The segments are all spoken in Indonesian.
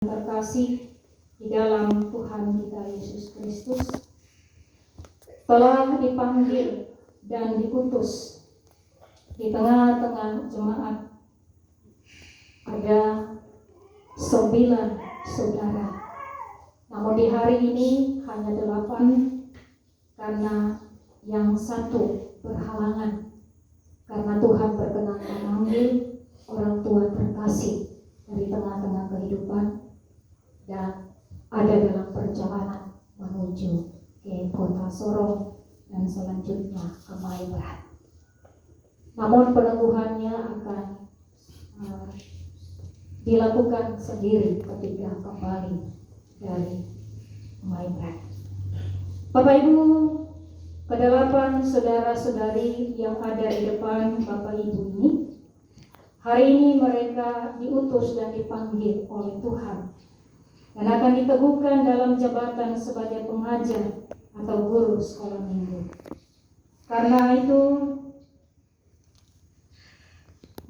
Terkasih di dalam Tuhan kita Yesus Kristus, telah dipanggil dan diutus di tengah-tengah jemaat ada 9 saudara. Namun di hari ini hanya 8 karena yang satu berhalangan, karena Tuhan berkenan memanggil orang tua terkasih dari tengah-tengah kehidupan dan ada dalam perjalanan menuju ke kota Sorong dan selanjutnya ke Maibrat. Namun peneguhannya akan dilakukan sendiri ketika kembali dari Maibrat. Bapak Ibu, ke-8 saudara-saudari yang ada di depan Bapak Ibu ini, hari ini mereka diutus dan dipanggil oleh Tuhan dan akan diteguhkan dalam jabatan sebagai pengajar atau guru sekolah minggu. Karena itu,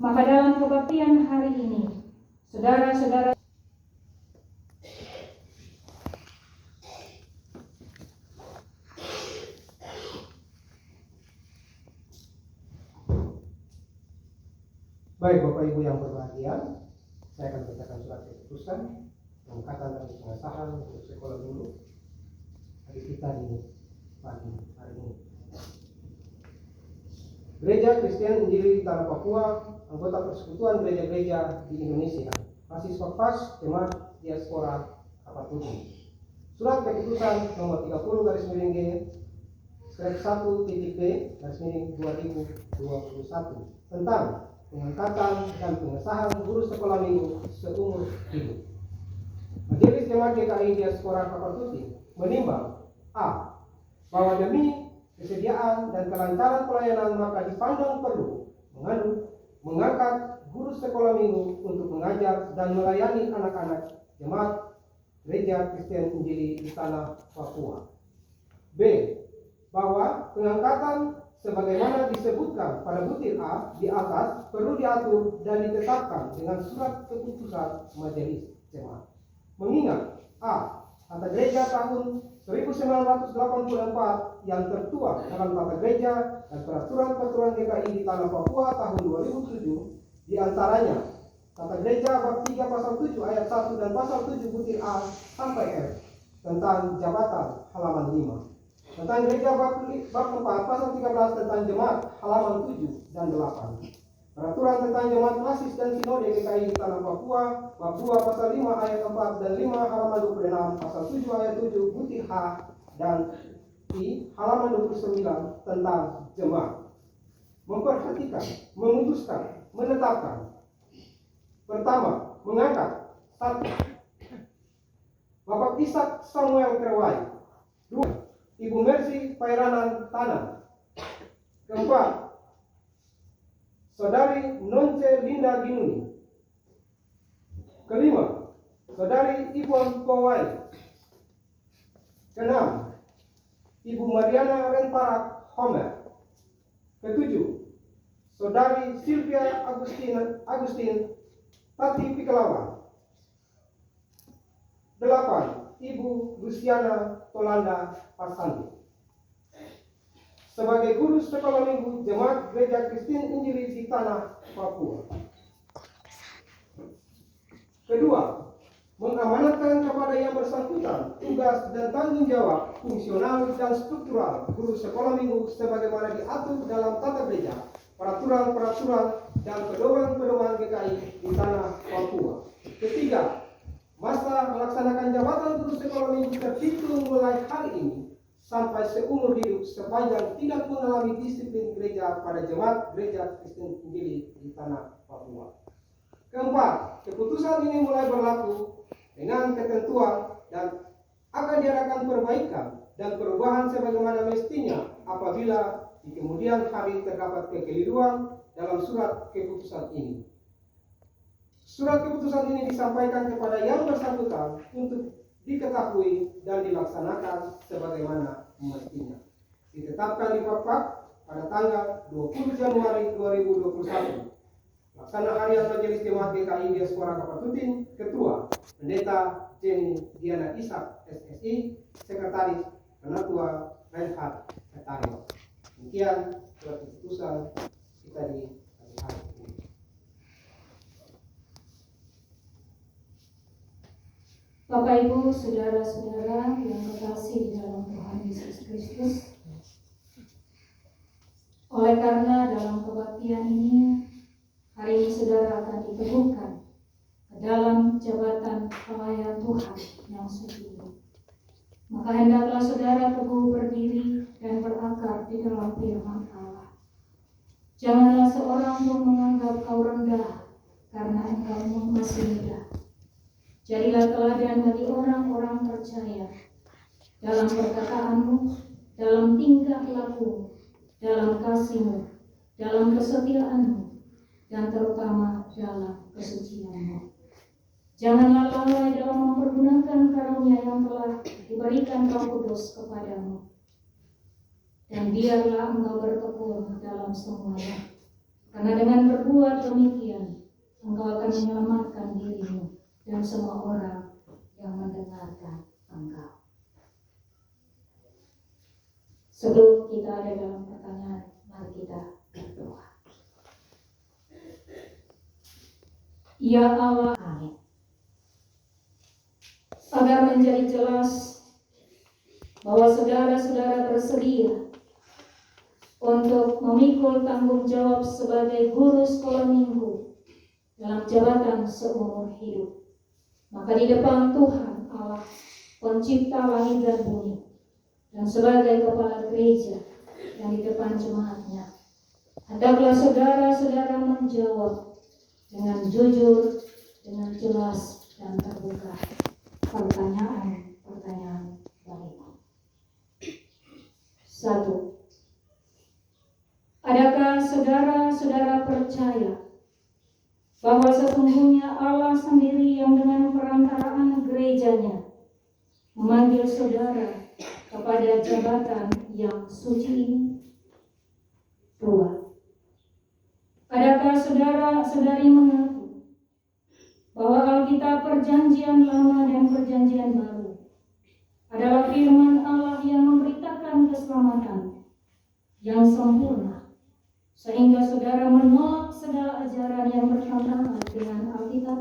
maka dalam kebaktian hari ini, saudara-saudara Baik Bapak Ibu yang berbahagia, saya akan bacakan surat keputusan pengangkatan dan pengesahan untuk sekolah dulu hari kita di pagi hari ini. Gereja Kristen Injili Tanah Papua, anggota Persekutuan Gereja-Gereja di Indonesia, mahasiswa PAS, Jemaat Diaspora Kapal Putih. Surat keputusan nomor 30/1-B/2021 tentang pengangkatan dan pengesahan guru sekolah minggu seumur hidup. Majelis Jemaat GKI Diaspora Kapal Putih menimbang A. Bahwa demi kesediaan dan kelancaran pelayanan maka dipandang perlu mengangkat guru sekolah minggu untuk mengajar dan melayani anak-anak jemaat Gereja Kristen Injili di Tanah Papua. B. Bahwa pengangkatan sebagaimana disebutkan pada butir A di atas perlu diatur dan ditetapkan dengan surat keputusan Majelis Jemaat. Mengingat A. Tata Gereja tahun 1984 yang tertuang dalam Tata Gereja dan Peraturan-Peraturan GKI di Tanah Papua tahun 2007, di antaranya Tata Gereja bab 3 pasal 7 ayat 1 dan pasal 7 butir A sampai F tentang jabatan halaman 5. Tentang gereja bab 4 pasal 13 tentang jemaat halaman 7 dan 8. Peraturan tentang jemaat klasis dan sinode GKI di Tanah Papua bab 2 pasal 5 ayat 4 dan 5 halaman 26, pasal 7 ayat 7 butir H dan I halaman 29 tentang jemaat. Memperhatikan, memutuskan, menetapkan. Pertama, mengangkat 1. Bapak Ishak Samuel Kerwai. 2. Ibu Mercy Pairanan Tanah. 4. Saudari Nonce Linda Ginuni. 5. Saudari Ivon Kowai. 6. Ibu Mariana Renparak Homer. 7. Saudari Sylvia Agustin Tati Pikelawa. 8. Ibu Luciana Tolanda Pasandi. Sebagai guru sekolah minggu Jemaat Gereja Kristen Injili di Tanah Papua. Kedua, mengamanatkan kepada yang bersangkutan tugas dan tanggung jawab fungsional dan struktural guru sekolah minggu sebagaimana diatur dalam tata gereja, peraturan-peraturan dan pedoman-pedoman GKI di Tanah Papua. Ketiga, masa melaksanakan jabatan guru sekolah minggu terhitung mulai hari ini sampai seumur hidup sepanjang tidak mengalami disiplin gereja pada jemaat Gereja Kristen Injili di Tanah Papua. Keempat, keputusan ini mulai berlaku dengan ketentuan dan akan diadakan perbaikan dan perubahan sebagaimana mestinya apabila di kemudian hari terdapat kekeliruan dalam surat keputusan ini. Surat keputusan ini disampaikan kepada yang bersangkutan untuk diketahui dan dilaksanakan sebagaimana mestinya. Ditetapkan di Papua pada tanggal 20 Januari 2021. Laksana Harian Majelis Jemaat GKI Diaspora Kapal Putih, Ketua Pendeta Jenny Diana Ishak SSI, Sekretaris Penatua Reinhard Etario. Demikian surat keputusan kita di hari ini. Bapak Ibu, saudara-saudara yang kekasih di dalam Tuhan Yesus Kristus, oleh karena dalam kebaktian ini hari ini saudara akan diteguhkan ke dalam jabatan pelayan Tuhan yang suci ini, maka hendaklah saudara teguh berdiri dan berakar di dalam firman Allah. Janganlah seorang pun menganggap kau rendah karena engkau masih muda. Jadilah teladan bagi orang-orang percaya dalam perkataanmu, dalam tingkah lakumu, dalam kasihmu, dalam kesetiaanmu, dan terutama dalam kesucianmu. Janganlah lalai dalam mempergunakan karunia yang telah diberikan Roh Kudus kepadamu. Dan biarlah engkau bertekun dalam semuanya. Karena dengan berbuat demikian, engkau akan menyelamatkan dirimu dan semua orang yang mendengarkan engkau. Sebelum kita ada dalam pertanyaan, mari kita berdoa. Ya Allah, amin. Agar menjadi jelas bahwa saudara-saudara bersedia untuk memikul tanggung jawab sebagai guru sekolah minggu dalam jabatan seumur hidup, maka di depan Tuhan Allah, pencipta langit dan bumi, dan sebagai kepala gereja yang di depan jemaatnya, hendaklah saudara-saudara menjawab dengan jujur, dengan jelas dan terbuka pertanyaan-pertanyaan berikut. 1. Adakah saudara-saudara percaya bahwa sesungguhnya Allah sendiri yang dengan perantaraan gerejanya memanggil saudara kepada jabatan yang suci ini? 2. Adakah saudara-saudari mengaku bahwa Alkitab Perjanjian Lama dan Perjanjian Baru adalah firman Allah yang memberitakan keselamatan yang sempurna, sehingga saudara menolak segala ajaran yang bertentangan dengan Alkitab?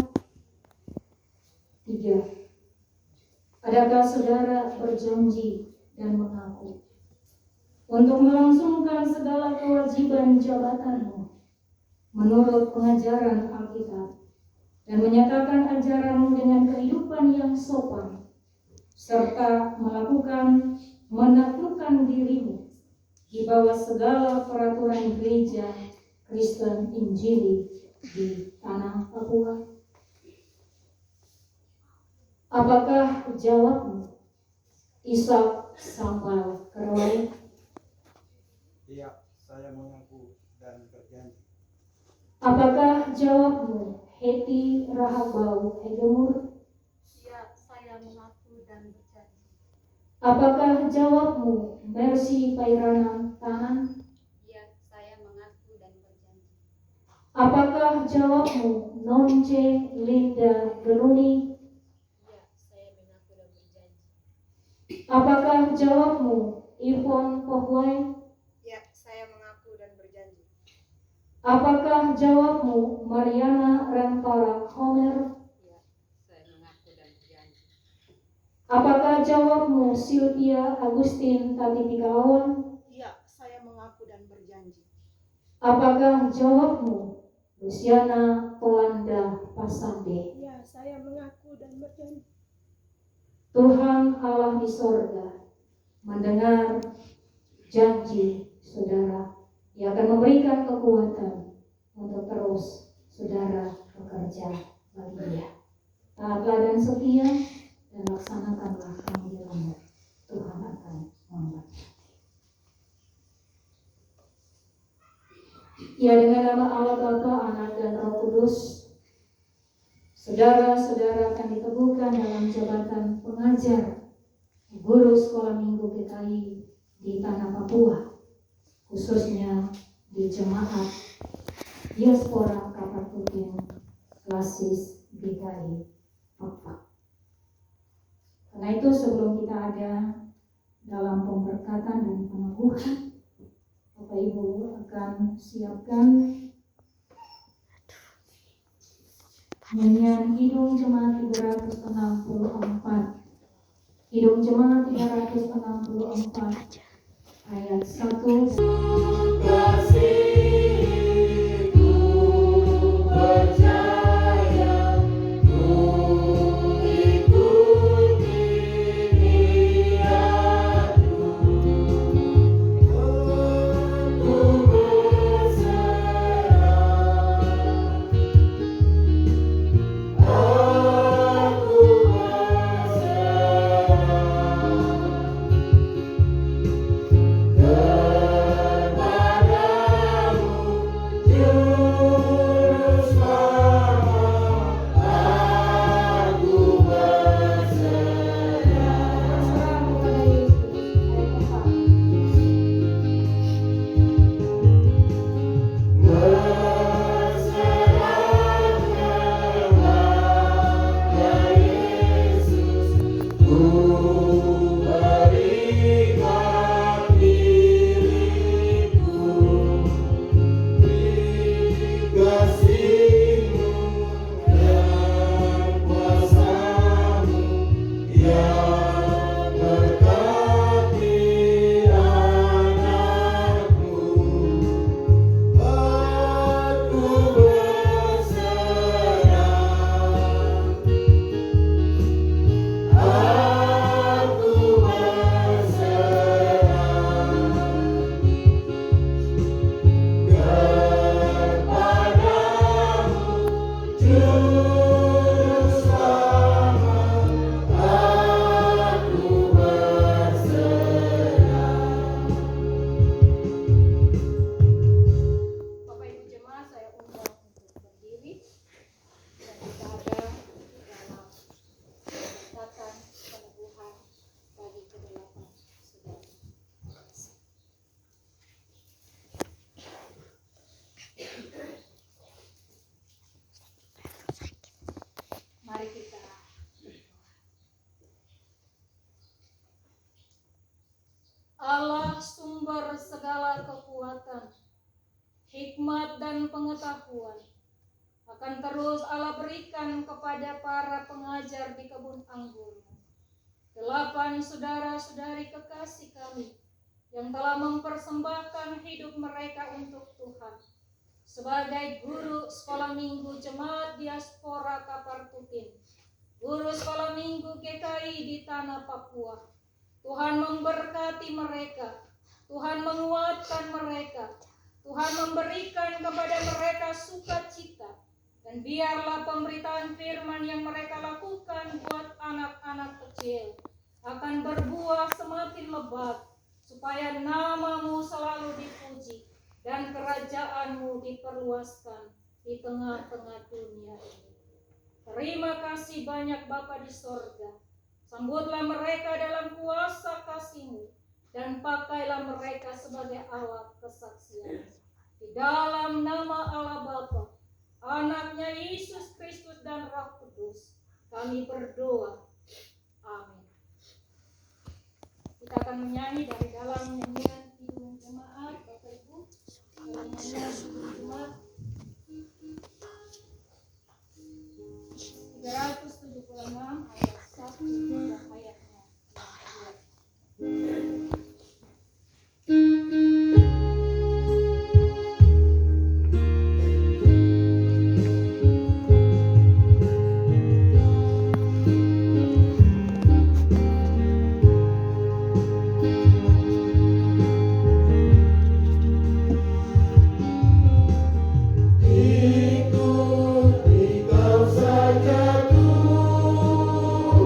3. Adakah saudara berjanji dan mengaku untuk melangsungkan segala kewajiban jabatanmu menurut pengajaran Alkitab dan menyatakan ajaranmu dengan kehidupan yang sopan, serta menaklukkan dirimu di bawah segala peraturan gereja Kristen Injili di tanah Papua? Apakah jawabmu Ishak Sambal Kerwai? Iya, saya mengaku dan berjanji. Apakah jawabmu Heti Rahabau Hegemur? Ya, saya mengaku dan berjanji. Apakah jawabmu Mercy Pairana Tanan? Ya, saya mengaku dan berjanji. Apakah jawabmu Nonce Linda Geluni? Ya, saya mengaku dan berjanji. Apakah jawabmu Yvonne Pohwai? Ya, saya mengaku dan berjanji. Apakah jawabmu Mariana Rempara Homer? Ya, saya mengaku dan berjanji. Apakah jawabmu Sylvia Agustin Tatipikalawan? Ya, saya mengaku dan berjanji. Apakah jawabmu Luciana Polanda Pasande? Ya, saya mengaku dan berjanji. Tuhan Allah di sorga mendengar janji saudara. Ia akan memberikan kekuatan untuk terus saudara bekerja bagi Dia. Taatlah dan setia dan laksanakanlah panggilanmu. Tuhan akan memberkati. Ya, dengan nama Allah Bapa, Anak dan Roh Kudus, saudara-saudara akan diteguhkan dalam jabatan pengajar guru sekolah minggu GKI di tanah Papua, khususnya di jemaat Diaspora Kapatukin Klasis GKI fakta. Karena itu sebelum kita ada dalam pemberkatan dan peneguhan, Bapak Ibu akan siapkan nyanyian Kidung Jemaat 364. Kidung Jemaat 364 ayat 1. Mari kita Allah sumber segala kekuatan, hikmat dan pengetahuan akan terus Allah berikan kepada para pengajar di kebun anggur. 8 saudara-saudari kekasih kami yang telah mempersembahkan hidup mereka untuk Tuhan sebagai guru sekolah minggu Jemaat Diaspora Kapartutin, guru sekolah minggu GKI di tanah Papua. Tuhan memberkati mereka, Tuhan menguatkan mereka, Tuhan memberikan kepada mereka sukacita, dan biarlah pemberitaan firman yang mereka lakukan buat anak-anak kecil akan berbuah semakin lebat, supaya namamu selalu dipuji dan kerajaanmu diperluaskan di tengah-tengah dunia ini. Terima kasih banyak Bapa di sorga. Sambutlah mereka dalam kuasa kasih-Mu dan pakailah mereka sebagai alat kesaksian. Di dalam nama Allah Bapa, Anaknya Yesus Kristus dan Roh Kudus, kami berdoa. Amin. Kita akan menyanyi dari dalam nyanyian Kidung Jemaat, Bapak Ibu. Dalam nyanyian Kidung Jemaat 376 ayat 1 dan ayatnya 2. Ikuti kau saja Tuhan.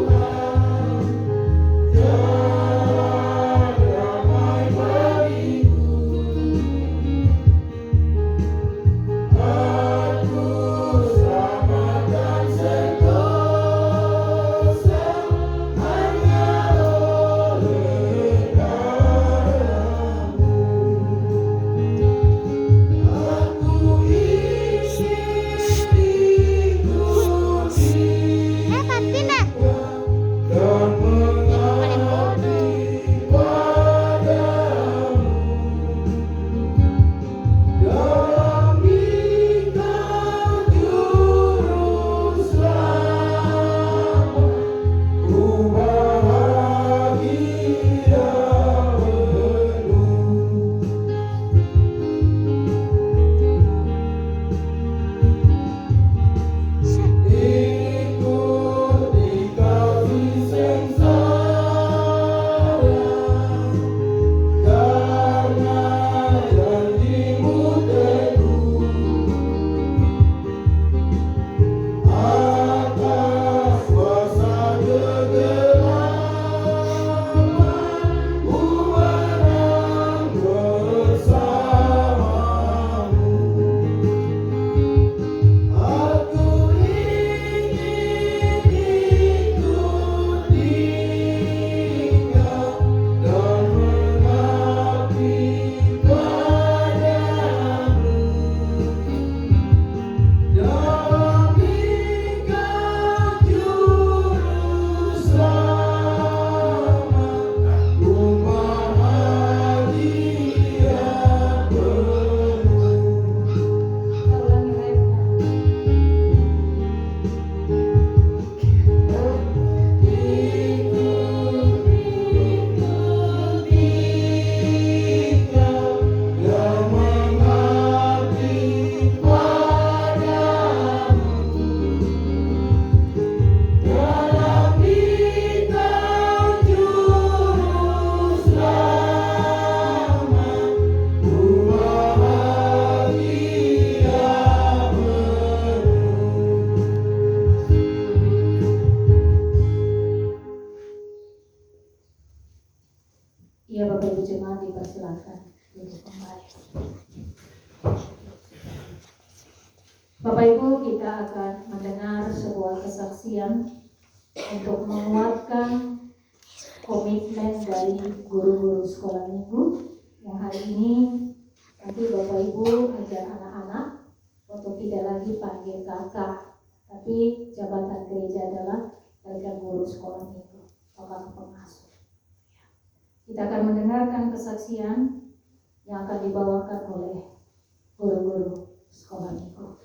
Ya Bapak Ibu jemaat dipersilakan duduk kembali. Bapak Ibu, kita akan mendengar sebuah kesaksian untuk menguatkan komitmen dari guru-guru sekolah minggu yang hari ini nanti Bapak Ibu ajar anak-anak untuk tidak lagi panggil kakak, tapi jabatan gereja adalah mereka guru sekolah minggu, kakak pengasuh. Kita akan mendengarkan kesaksian yang akan dibawakan oleh guru-guru sekolah minggu.